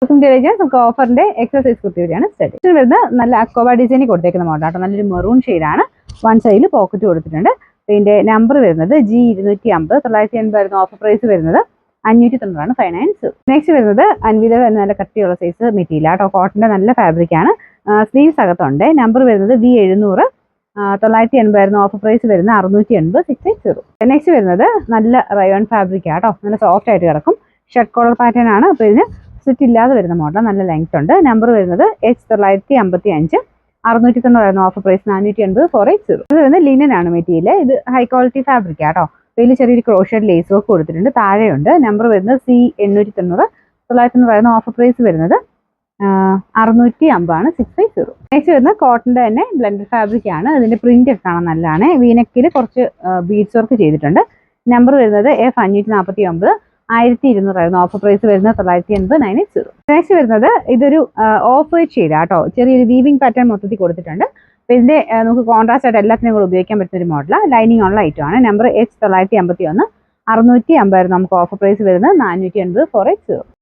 നമുക്ക് ഓഫറിന്റെ എക്സസൈസ് കുർത്തിയാണ് സ്റ്റാർട്ട് വരുന്നത്. നല്ല അക്കോബ ഡിസൈനിൽ കൊടുത്തേക്കുന്ന മോഡൽ ആട്ടോ. നല്ലൊരു മെറൂൺ ഷെയ്ഡാണ്. വൺ സൈഡിൽ പോക്കറ്റ് കൊടുത്തിട്ടുണ്ട്. ഇതിന്റെ നമ്പർ വരുന്നത് G250. 980 ഓഫർ പ്രൈസ് വരുന്നത് 590 ഫൈനാൻസ്. നെക്സ്റ്റ് വരുന്നത് അൻവിത എന്ന നല്ല കട്ടിയുള്ള സൈസ് മെറ്റീരിയൽ ആട്ടോ. കോട്ടന്റെ നല്ല ഫാബ്രിക് ആണ്. സ്ലീവ്സ് അകത്തുണ്ട്. നമ്പർ വരുന്നത് V700. 980 ഓഫർ പ്രൈസ് വരുന്നത് 680 680. നെക്സ്റ്റ് വരുന്നത് നല്ല റയോൺ ഫാബ്രിക് ആട്ടോ. നല്ല സോഫ്റ്റ് ആയിട്ട് കിടക്കും. ഷർട്ട് കോളർ പാറ്റേൺ ആണ്. അപ്പോൾ ഇതിന് സ്റ്റിച്ച് ഇല്ലാതെ വരുന്ന മോഡൽ. നല്ല ലെങ്ത് ഉണ്ട്. നമ്പർ വരുന്നത് H955. 690 offer price 480 480. ഇത് വരുന്നത് ലിനൻ ആണ് മെറ്റീരിയൽ. ഇത് ഹൈ ക്വാളിറ്റി ഫാബ്രിക് ആട്ടോ. ഇതിൽ ചെറിയൊരു ക്രോഷഡ് ലേസ് വർക്ക് കൊടുത്തിട്ടുണ്ട്. താഴെയുണ്ട്. നമ്പർ വരുന്നത് C890. 990 ഓഫർ പ്രൈസ് വരുന്നത് 650 ആണ് 650. നെക്സ്റ്റ് വരുന്നത് കോട്ടന്റെ തന്നെ ബ്ലെൻഡഡ് ഫാബ്രിക് ആണ്. ഇതിന്റെ പ്രിന്റ് ഒക്കെ കാണാൻ നല്ലതാണ്. വീനെക്കിൽ കുറച്ച് ബീഡ്സ് വർക്ക് ചെയ്തിട്ടുണ്ട്. നമ്പർ വരുന്നത് F549. 1200 ഓഫർ പ്രൈസ് വരുന്നത് 980 980. നെക്സ്റ്റ് വരുന്നത് ഇതൊരു ഓഫ് വൈറ്റ് ഷെയ്ഡ് ആട്ടോ. ചെറിയൊരു വീവിംഗ് പാറ്റേൺ മൊത്തത്തിൽ കൊടുത്തിട്ടുണ്ട്. അപ്പോൾ ഇതിന്റെ നമുക്ക് കോൺട്രാസ്റ്റ് ആയിട്ട് എല്ലാത്തിനും കൂടെ ഉപയോഗിക്കാൻ പറ്റുന്ന ഒരു മോഡലാണ്. ലൈനിങ് ഉള്ള ഐറ്റം ആണ്. Number H951. 650 നമുക്ക് ഓഫർ പ്രൈസ് വരുന്നത് 480 480.